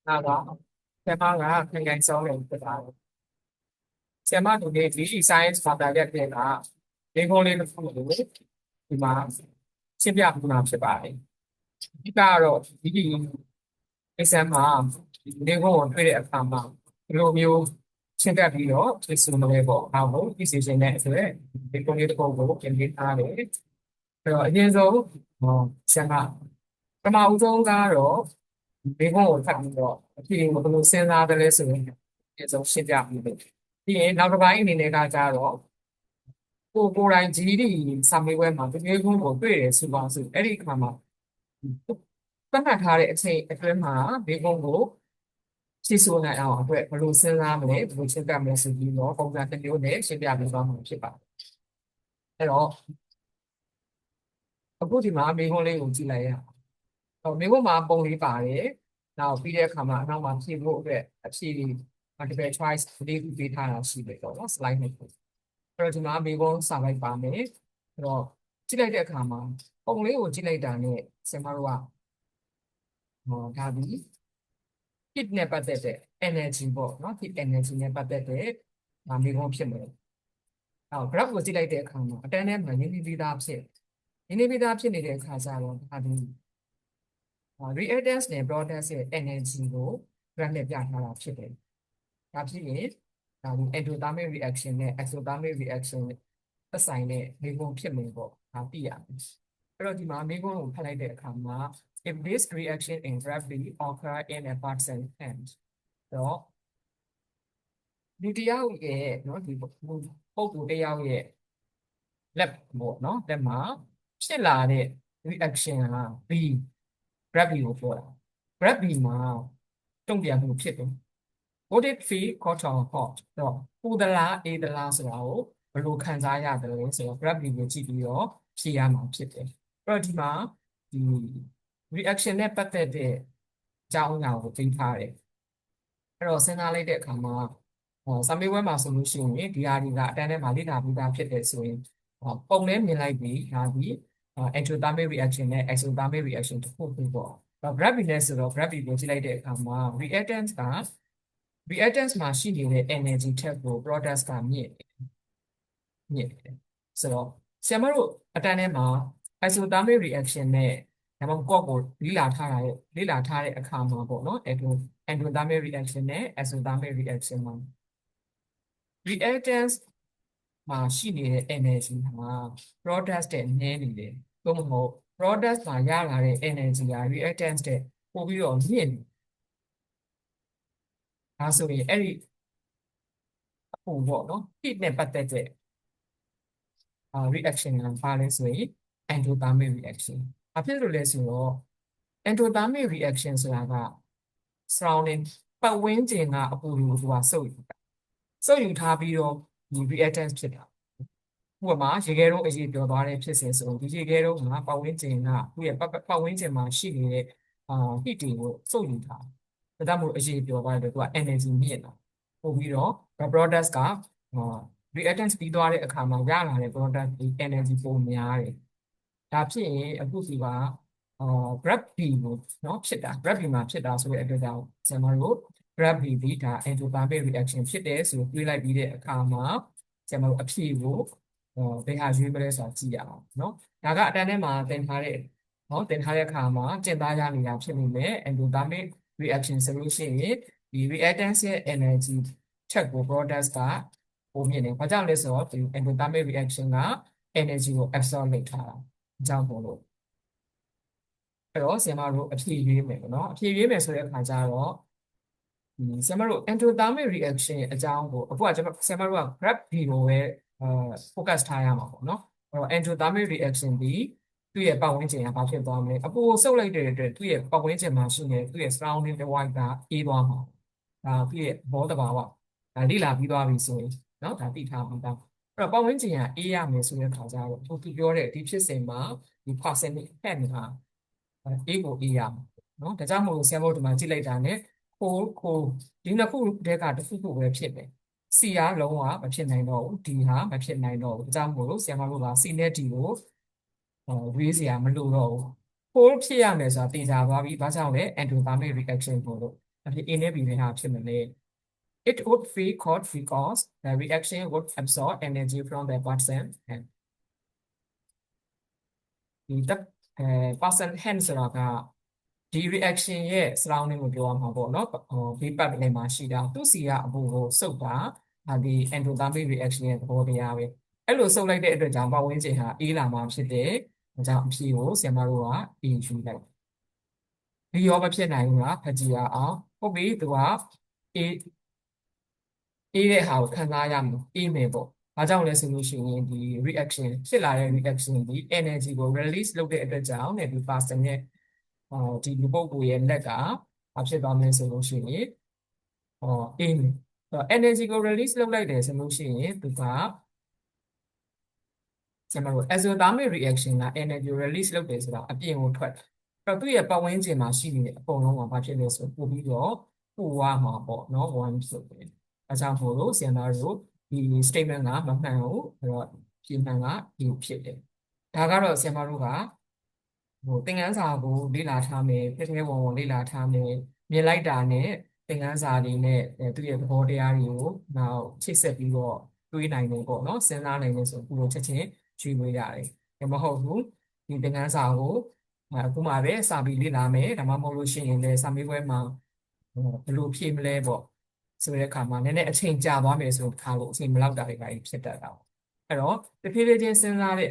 那个前方啊，应该收敛不大。前方土地地理 science 發達嘅嘢啦，影響呢個幅度ဒီမှာရှင်းပြပြမှာဖြစ်ပါတယ်။ဒီကတော့ဒီ exam မှာဒီကိုတွေ့တဲ့အခါမှာဒီလိုမျိုးရှင်းပြပြီးတော့သိစုံလို့ပေါ့။နောက်သိစေခြင်းနဲ့ဆိုရဲဒီပုံလေးတစ်ပုံကိုပြင်ပြထားတယ်။အဲ့တော့အရင်ဆုံးဆရာကပထမဦးဆုံးကတော့ဒီကိုဖတ်ပြီးတော့အဖြစ်ကိုဘယ်လိုစဉ်းစားတယ်လဲဆိုရင်အဆုံးရှင်းပြပြီးတယ်။ပြီးရင်နောက်တစ်ပိုင်းအနေနဲ့ကကြတော့ကိုယ်တိုင်ကြီးဒီစာမေးပွဲမှာတကယ်ကိုတွေ့တယ်ဆိုပါစို့အဲ့ဒီအခါမှာသတ်မှတ်ထားတဲ့အချိန်အတွင်းမှာဒီကုန်းကိုဖြည့်ဆို့နိုင်အောင်အတွက်ဘယ်လိုစဉ်းစားမလဲဘယ်လိုရှင်းပြမလဲဆိုပြီးတော့ပုံစံတစ်မျိုးနဲ့ရှင်းပြပေးသွားမှာဖြစ်ပါတယ်အဲ့တော့အခုဒီမှာမိကုန်းလေးကိုကြည့်လိုက်ရအောင်မိကုန်းမှာပုံလေးပါတယ်နောက်ပြီးတဲ့အခါမှာအနောက်မှာဖြည့်ဖို့အတွက်အဖြည့် multiple choice လေးခုပေးထားတာရှိတယ်တော့နော် slide နဲ့အဲ့တော့ဒီမှာမိကုန်းစာလိုက်ပါမယ်အဲ့တော့ကြည့်လိုက်တဲ့အခါမှာပုံလေးကိုကြည့်လိုက်တာနဲ့ဆင်မတို့ကဒါဒီ heat နဲ့ပတ်သက်တဲ့ energy ပေါ့နော် heat energy နဲ့ပတ်သက်တဲ့မိကုန်းဖြစ်မယ်graph ကိုကြည့်လိုက်တဲ့အခါမှာအတန်းထဲမှာရင်းနှီးပြီးသားဖြစ်နေတဲ့အခါကျတော့ဒါဒီreactance နဲ့ product ရဲ့ energy ကို graph နဲ့ပြထားတာဖြစ်တယ်ဒါဖြစ်ရင်ဒါဒီ endothermic reaction နဲ့ exothermic reaction သက်ဆိုင်တဲ့မိကုန်းဖြစ်မယ်ပေါ့ဒါသိရမယ်အဲ့တော့ဒီမှာမိကုန်းကိုဖတ်လိုက်တဲ့အခါမှာ if this reaction in gravity occur in a person hand တော့ဒီတရားရဲ့နော်ဒီပုံကူတရားရဲ့ lab ပေါ့နော်လက်မှာဖြစ်လာတဲ့ reaction ဟာ B gravity ကိုပြောတာ gravity မှာတုံ့ပြန်မှုဖြစ်တယ် would it feel hot or hot တော့ပူသလားအေးသလားဆိုတာကိုဘယ်လိုခံစားရတယ်လဲဆိုတော့ gravity ကိုကြည့်ပြီးတော့ဖြေရမှာဖြစ်တယ်အဲ့တော့ဒီမှာဒီ reaction နဲ့ပတ်သက်တဲ့အကြောင်းအရာကိုသိထားတယ်အဲ့တော့စဉ်းစားလိုက်တဲ့အခါမှာစာမေးပွဲမှာဆိုလို့ရှိရင်ဒီဟာတွေကအတန်းထဲမှာလေ့လာပြီးသားဖြစ်တယ်ဆိုရင်ပုံနဲ့မြင်လိုက်ပြီးဒါဒီ endothermic reaction နဲ့ exothermic reaction တစ်ခုခုပေါ့gravity နဲ့ဆိုတော့ gravity ကိုကြည့်လိုက်တဲ့အခါမှာ reactance မှာရှိနေတဲ့ energy ထက်ကို product ကမြင့်တယ်ဆိုတော့ဆရာမတို့အတန်းထဲမှာ isothermic reaction နဲ့ဒါမှမဟုတ်ကိုလေ့လာထားတဲ့အခါမှာပေါ့နော်endothermic reaction နဲ့ exothermic reaction မှာ reactance မှာရှိနေတဲ့ energy မှာ product တဲ့နည်းနေတယ်သို့မဟုတ် product မှာရလာတဲ့ energy က reactance တဲ့ပို့ပြီးတော့မြင့်တယ်ဒါဆိုရင်အဲ့ဒီအပူပေါ့နော် heat နဲ့ပတ်သက်တဲ့ reaction ကဘာလဲဆိုရင် endothermic reaction ဘာဖြစ်လို့လဲဆိုတော့ endothermic reaction ဆိုတာက surrounding ပတ်ဝန်းကျင်ကအပူတွေကိုသူကစုပ်ယူထားပြီးတော့ဒီ reactance ဖြစ်တာဥပမာရေခဲတုံးအရေးပြောသွားတဲ့ဖြစ်စဉ်ဆိုဒီရေခဲတုံးမှာပတ်ဝန်းကျင်ကသူ့ရဲ့ပတ်ဝန်းကျင်မှာရှိနေတဲ့ heat တွေကိုစုပ်ယူထားဒါကြောင့်မို့အရေးပြောသွားတယ်သူက energy မြင့်တာပို့ပြီးတော့ product ကreactance ပြီးသွားတဲ့အခါမှာရလာတဲ့ product ဒီ energy ပိုများတယ်ဒါဖြစ်ရင်အခုဒီကgraph B ကိုနော်ဖြစ်တာ graph B မှာဖြစ်တာဆိုတဲ့အတွက်ကြောင့်ကျွန်တော်တို့ graph B ဒီဒါ endothermic reaction ဖြစ်တယ်ဆိုတွေးလိုက်ပြီးတဲ့အခါမှာကျွန်တော်တို့အဖြေကိုဘယ်ဟာရွေးမလဲဆိုတာကြည့်ရအောင်နော်ဒါကအတန်းထဲမှာသင်ထားတဲ့အခါမှာကျင့်သားရနေတာဖြစ်နေမယ် endothermic reaction ဆိုလို့ရှိရင်ဒီ reactance ရဲ့ energy ချက်ကို product ကပုံမြင်တယ်ဘာကြောင့်လဲဆိုတော့ဒီ endothermic reaction က energy ကို absorb လုပ်ထားတာအကြောင်းပေါ့လို့အဲ့တော့ဆရာမတို့အဖြေရွေးမယ်ပေါ့နော်အဖြေရွေးမယ်ဆိုတဲ့အခါကျတော့ဆရာမတို့ endothermic reaction အကြောင်းကိုအခုကကျွန်တော်ဆရာမတို့က graph B ကိုပဲfocus ထားရမှာပေါ့နော်အဲ့တော့ endothermic reaction ဒီသူ့ရဲ့ပတ်ဝန်းကျင်ကဘာဖြစ်သွားမလဲအပူကိုစုပ်လိုက်တဲ့အတွက်သူ့ရဲ့ပတ်ဝန်းကျင်မှာရှိနေတဲ့သူ့ရဲ့ surrounding တစ်ဝိုက်ကအေးသွားမှာဒါသူ့ရဲ့ဘောတဘာဝဒါလေ့လာပြီးသွားပြီဆိုရင်နော်ဒါသိထားပြီးသားအဲ့တော့ပတ်ဝန်းကျင်ကအေးရမယ်ဆိုတဲ့ခါကျတော့သူပြောတဲ့ဒီဖြစ်စဉ်မှာဒီ percentage ဟဲ့နေတာအေးကိုအေးရမှာနော်ဒါကြောင့်မို့ဆရာမတို့ဒီမှာကြည့်လိုက်တာ ਨੇ ခိုးဒီနှစ်ခုတည်းကတစ်ခုခုပဲဖြစ်တယ် C ကလုံးဝမဖြစ်နိုင်တော့ဘူး D ဟာမဖြစ်နိုင်တော့ဘူးဒါကြောင့်မို့လို့ဆရာမတို့က C နဲ့ D ကိုရွေးစရာမလိုတော့ဘူးခိုးဖြစ်ရမယ်ဆိုတာသိကြသွားပြီဘာကြောင့်လဲ endothermic reaction ကိုလို့ A နဲ့ B နဲ့ဟာဖြစ်မလဲ it would be called because the reaction would absorb energy from the person and ဒီ person hand ဆိုတာကဒီ reaction ရဲ့ surrounding ကိုပြောရမှာပေါ့နော်ဘေးပတ်လည်မှာရှိတာသူ့စီကအပူကိုစုပ်တာဒီ endothermic reaction ရဲ့သဘောတရားပဲအဲ့လိုစုပ်လိုက်တဲ့အတွက်ကြောင့်ပတ်ဝန်းကျင်ဟာအေးလာမှာဖြစ်တယ်ဒါကြောင့်အဖြေကိုဆရာမတို့ကအေးယူလိုက်ဒီရောမဖြစ်နိုင်ဘူးလားဖတ်ကြည့်ရအောင်ဟုတ်ပြီသူကအေးတဲ့ဟာကိုခံစားရမယ်အေးမယ်ပေါ့ဘာကြောင့်လဲဆိုလို့ရှိရင်ဒီ reaction ဖြစ်လာတဲ့ reaction ဒီ energy ကို release လုပ်တဲ့အတွက်ကြောင့်ဒီ person ရဲ့ဒီလူပုဂ္ဂိုလ်ရဲ့လက်ကဘာဖြစ်သွားမလဲဆိုလို့ရှိရင်အေးမယ်energy ကို release လုပ်လိုက်တယ်ဆိုလို့ရှိရင်သူကကျွန်တော်တို့ exothermic reaction က energy release လုပ်တယ်ဆိုတာအပြင်ကိုထွက်တယ်သူ့ရဲ့ပတ်ဝန်းကျင်မှာရှိနေတဲ့အကုန်လုံးကဘာဖြစ်လဲဆိုပို့ပြီးတော့ပို့ရမှာပေါ့နော် one ဆိုတယ်အဲကြောင့်မို့လို့ဆရာမတို့ဒီ statement ကမမှန်ဘူးအဲ့တော့ပြင်မှန်ကဒီဖြစ်တယ်ဒါကတော့ဆရာမတို့ကသင်ခန်းစာကိုလေ့လာထားမယ်ထဲထဲဝင်ဝင်လေ့လာထားမယ်မြင်လိုက်တာနဲ့သင်ခန်းစာတွေနဲ့သူ့ရဲ့သဘောတရားတွေကိုနောက်ချိတ်ဆက်ပြီးတော့တွေးနိုင်တယ်ပေါ့နော်စဉ်းစားနိုင်တယ်ဆိုအခုလိုချက်ချင်းကျွေးလို့ရတယ်မဟုတ်ဘူးဒီသင်ခန်းစာကိုအခုမှပဲစာပြီးလေ့လာမယ်ဒါမှမဟုတ်လို့ရှိရင်လည်းစာမေးပွဲမှာဘယ်လိုဖြေမလဲပေါ့ဆိုတဲ့အခါမှာနည်းနည်းအချိန်ကြာသွားမယ်ဆိုခါလို့အချိန်မလောက်တာတွေပါဖြစ်တတ်တာပေါ့အဲ့တော့တဖြည်းဖြည်းချင်းစဉ်းစားတဲ့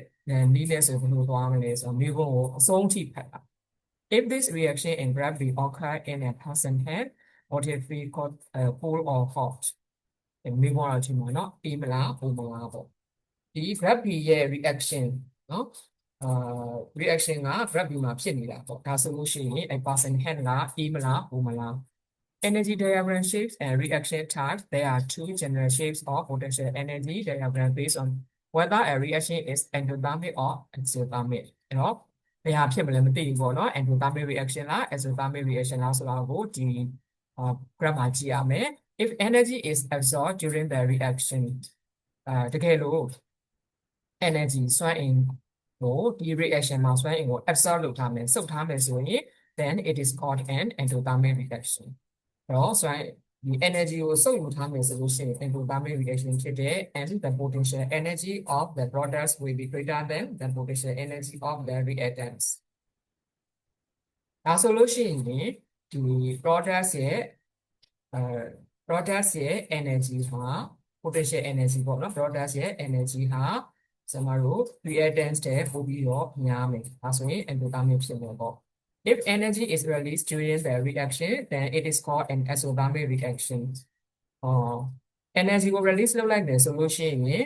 နည်းနဲ့ဆိုဘယ်လိုသွားမလဲဆိုတော့မိဘကိုအဆုံးထိဖတ်တာ if this reaction in gravity occur in a person head what if we got cold or hot မိဘတော့ဒီမှာเนาะအေးမလားပူမလားပေါ့ဒီ gravity ရဲ့ reaction เนาะreaction က gravity မှာဖြစ်နေတာပေါ့ဒါဆိုလို့ရှိရင်အဲ person head ကအေးမလားပူမလား Energy diagram shapes and reaction types. There are two general shapes of potential energy diagram based on whether a reaction is endothermic or exothermic. အဲ့တော့ဘယ်ဟာဖြစ်မလဲမသိဘူးပေါ့နော် endothermic reaction လား exothermic reaction လားဆိုတော့ကိုဒီ graph မှာကြည့်ရမယ် if energy is absorbed during the reaction တကယ်လို့ energy စွမ်းအင်ကိုဒီ reaction မှာစွမ်းအင်ကို absorb လုပ်ထားမယ်စုပ်ထားမယ်ဆိုရင် then it is called an endothermic reaction တော့ဆိုရင်ဒီ energy ကိုစုပ်ယူထားမယ်ဆိုလို့ရှိရင် endothermic reaction ဖြစ်တဲ့ and the potential energy of the products will be greater than the potential energy of the reactants ဒါဆိုလို့ရှိရင်ဒီ products ရဲ့products ရဲ့ energy ဟာ potential energy ပေါ့နော် products ရဲ့ energy ဟာကျွန်တော်တို့ reactants တဲ့ပို့ပြီးတော့များမယ်ဒါဆိုရင် endothermic ဖြစ်မယ်ပေါ့If energy is released during the reaction, then it is called an exothermic reaction. Energy ကို release လုပ်လိုက်တယ်ဆိုလို့ရှိရင်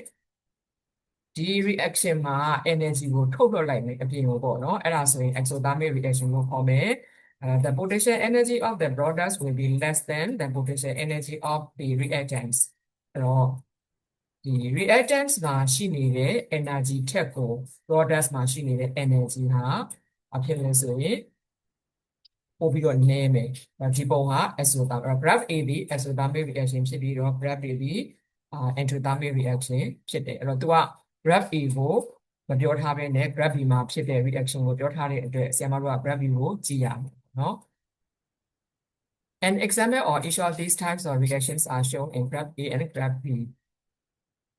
ဒီ reaction မှာ energy ကိုထုတ်လွှတ်လိုက်မယ်အပြင်ကိုပေါ့နော်အဲ့ဒါဆိုရင် exothermic reaction ကိုခေါ်မယ်the potential energy of the products will be less than the potential energy of the reactants အဲ့တော့ဒီ reactants မှာရှိနေတဲ့ energy ထက်ကို products မှာရှိနေတဲ့ energy ဟာအဖြစ်လဲဆိုရင်ပို့ပြီးတော့နည်းမယ်ဒီပုံက exothermic graph A ဒီ exothermic reaction ဖြစ်ပြီးတော့ graph B ဒီ endothermic reaction ဖြစ်တယ်အဲ့တော့ तू က graph A ကိုမပြောထားဘဲနဲ့ graph B မှာဖြစ်တဲ့ reaction ကိုပြောထားတဲ့အတွက်ဆရာမတို့က graph B ကိုကြည့်ရမယ်နော် An example of each of these types of reactions are shown in graph A and graph B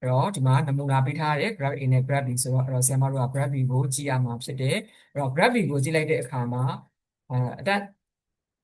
အဲ့တော့ဒီမှာနမူနာပေးထားတဲ့ graph A နဲ့ graph B ဆိုတော့အဲ့တော့ဆရာမတို့က graph B ကိုကြည့်ရမှာဖြစ်တယ်အဲ့တော့ graph B ကိုကြည့်လိုက်တဲ့အခါမှာအတက်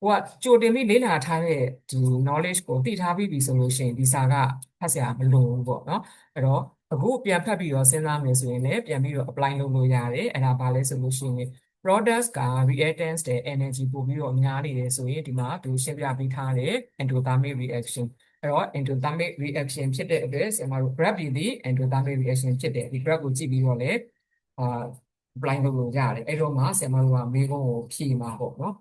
ဟိုကကြိုတင်ပြီးလေ့လာထားတဲ့ဒီ knowledge ကိုသိထားပြီးပြီဆိုလို့ရှိရင်ဒီစာကဖတ်စရာမလိုဘူးပေါ့နော်အဲ့တော့အခုပြန်ဖတ်ပြီးတော့စဉ်းစားမယ်ဆိုရင်လည်းပြန်ပြီးတော့ apply လုပ်လို့ရတယ်အဲ့ဒါဘာလဲဆိုလို့ရှိရင် products က reactants တဲ့ energy ပို့ပြီးတော့များနေတယ်ဆိုရင်ဒီမှာသူရှင်းပြပေးထားတဲ့ endothermic reaction အဲ့တော့ endothermic reaction ဖြစ်တဲ့အတွက်ဆရာမတို့ graph ဒီ endothermic reaction ဖြစ်တယ်ဒီ graph ကိုကြည့်ပြီးတော့လည်းapply လုပ်လို့ရတယ်အဲ့တော့မှဆရာမတို့ကမေးခွန်းကိုဖြေမှာပေါ့နော်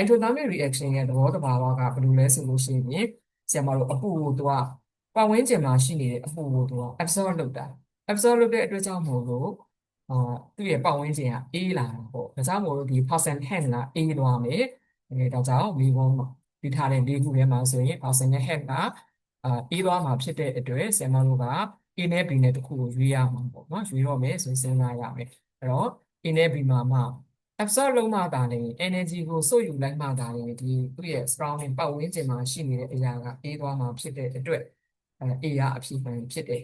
endothermic reaction ရဲ့သဘောတဘာဝကဘယ်လိုလဲဆိုလို့ရှိရင်ဆရာမတို့အပူကိုသူကပတ်ဝန်းကျင်မှာရှိနေတဲ့အပူကိုသူက absorb လုပ်တာ absorb လုပ်တဲ့အတွက်ကြောင့်မို့လို့သူ့ရဲ့ပတ်ဝန်းကျင်ကအေးလာတာပေါ့ဒါကြောင့်မို့လို့ဒီ person hand ကအေးသွားမယ်ဒါကြောင့်မိဘမှာဒီထားတဲ့လေးခုထဲမှာဆိုရင် person hand ကအေးသွားမှာဖြစ်တဲ့အတွက်ဆရာမတို့က A နဲ့ B နဲ့တစ်ခုကိုရွေးရမှာပေါ့နော်ရွေးတော့မယ်ဆိုစဉ်းစားရမယ်အဲ့တော့ A နဲ့ B မှာ absorb လုပ်မှသာလေ energy ကိုစုပ်ယူလိုက်မှသာလေဒီသူ့ရဲ့ surrounding ပတ်ဝန်းကျင်မှာရှိနေတဲ့အရာကအေးသွားမှာဖြစ်တဲ့အတွက်အေးရအဖြစ်မှန်ဖြစ်တယ်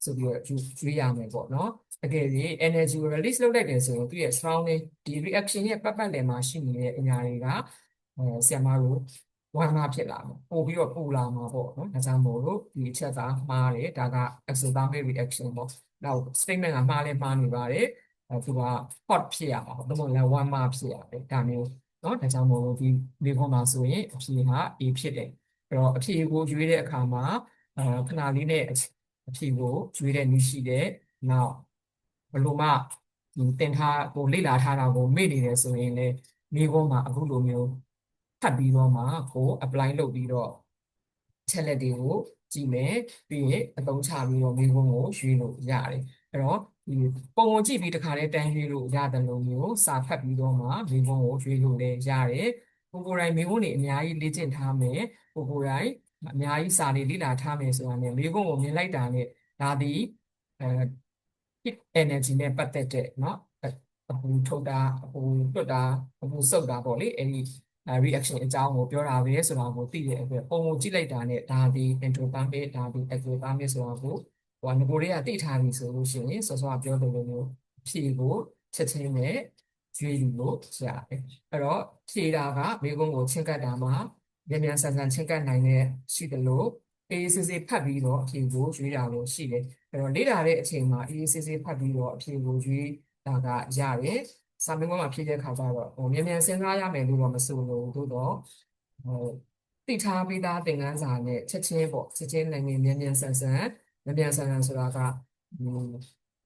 ဆိုပြီးတော့ရွေးရမယ်ပေါ့နော်တကယ်ကြီး energy ကို release လုပ်လိုက်တယ်ဆိုရင်သူ့ရဲ့ surrounding ဒီ reaction ရဲ့ပတ်လည်မှာရှိနေတဲ့အရာတွေကဆရာမတို့ဝမ်းမဖြစ်လာမှာပို့ပြီးတော့ပူလာမှာပေါ့နော်ဒါကြောင့်မို့လို့ဒီအချက်ကမှားတယ်ဒါက exothermic reaction ပေါ့နောက် statement ကမှားလဲမှားနေပါတယ်သူက hot ဖြစ်ရမှာပေါ့ဒါမှမဟုတ်လည်း warm ဖြစ်ရတယ်ဒါမျိုးเนาะဒါကြောင့်မို့လို့ဒီဒီခေါ်မှာဆိုရင်အဖြေက A ဖြစ်တယ်အဲ့တော့အဖြေကိုရွေးတဲ့အခါမှာခဏလေးနဲ့အဖြေကိုရွေးတဲ့နည်းရှိတယ်နောက်ဘယ်လိုမှဒီတင်ထားကိုလေ့လာထားတာကိုမေ့နေတယ်ဆိုရင်လည်းဒီခေါ်မှာအခုလိုမျိုးဖတ်ပြီးတော့မှကို apply လုပ်ပြီးတော့ချက်လက်တွေကိုကြည့်မယ်ပြီးရင်အသုံးချပြီးတော့မိကုံးကိုရွေးလို့ရတယ်အဲ့တော့ဒီပုံကိုကြည့်ပြီးတခါတည်းတန်းရွေးလို့ရတယ်လို့မျိုးစာဖတ်ပြီးတော့မှမိကုံးကိုရွေးလို့လည်းရတယ်ကိုယ်တိုင်မိကုံးတွေအများကြီးလေ့ကျင့်ထားမယ်ကိုယ်တိုင်အများကြီးစာတွေလေ့လာထားမယ်ဆိုတာနဲ့မိကုံးကိုမြင်လိုက်တာနဲ့ဒါဒီheat energy နဲ့ပတ်သက်တဲ့เนาะအပူထုတ်တာအပူတွတ်တာအပူစုပ်တာပေါ့လေအဲ့ဒီreaction အကြောင်းကိုပြောတာပဲဆိုတာကိုသိတဲ့အတွက်ပုံကိုကြည့်လိုက်တာနဲ့ဒါဒီ endothermic ဒါဒီ exothermic ဆိုတာကိုဟိုငကိုတွေကသိထားပြီဆိုလို့ရှိရင်စောစောပြောတဲ့လိုမျိုးဖြေကိုချက်ချင်းနဲ့ရွေးယူလို့ရတယ်အဲ့တော့ဖြေတာကမိကုံးကိုချင်းကပ်တာမှာမြန်မြန်ဆန်ဆန်ချင်းကပ်နိုင်တဲ့ရှိတယ်လို့အေးစစ်စစ်ဖတ်ပြီးတော့အဖြေကိုရွေးတာလို့ရှိတယ်အဲ့တော့လေ့လာတဲ့အချိန်မှာအေးစစ်စစ်ဖတ်ပြီးတော့အဖြေကိုရွေးတာကရတယ်စာမေးပွဲမှာဖြေတဲ့ခါကျတော့မြန်မြန်စဉ်းစားရမယ်လို့တော့မဆိုလို့သို့တော့သိထားပြီးသားသင်ခန်းစာနဲ့ချက်ချင်းပေါ့ချက်ချင်းလည်းမြန်မြန်ဆန်ဆန်ဆိုတာက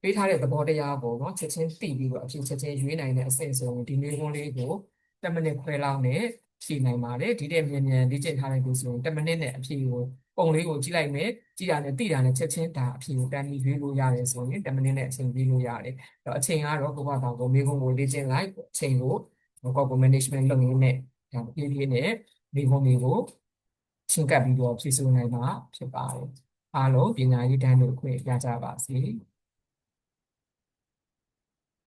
ပေးထားတဲ့သဘောတရားကိုเนาะချက်ချင်းသိပြီးတော့အဖြစ်ချက်ချင်းရွေးနိုင်တဲ့အဆင့်ဆိုရင်ဒီမျိုးခွန်းလေးကို10မိနစ်ခွဲလောက်နဲ့ဖြေနိုင်ပါတယ်ဒီတဲ့မြန်မြန်လေ့ကျင့်ထားတဲ့ကိုဆိုရင်10မိနစ်နဲ့အဖြေကိုပုံလေးကိုကြည့်လိုက်မယ်ကြည့်တာနဲ့သိတာနဲ့ချက်ချင်းဒါအဖြေကိုတန်းပြီးရွေးလို့ရတယ်ဆိုရင်10မိနစ်နဲ့အချိန်ပြီးလို့ရတယ်တော့အချိန်ကတော့ကိုယ့်ဘာသာကိုမိကုံးကိုလေ့ကျင့်လိုက်အချိန်ကိုကိုယ့်ကို management လုပ်ရင်းနဲ့ဒါပြေးပြေးနဲ့မိကုံးတွေကိုချင်းကပ်ပြီးတော့ဖြည့်ဆို့နိုင်မှာဖြစ်ပါတယ်အားလုံးပညာရေးတန်းတို့ခွင့်ရကြပါစေ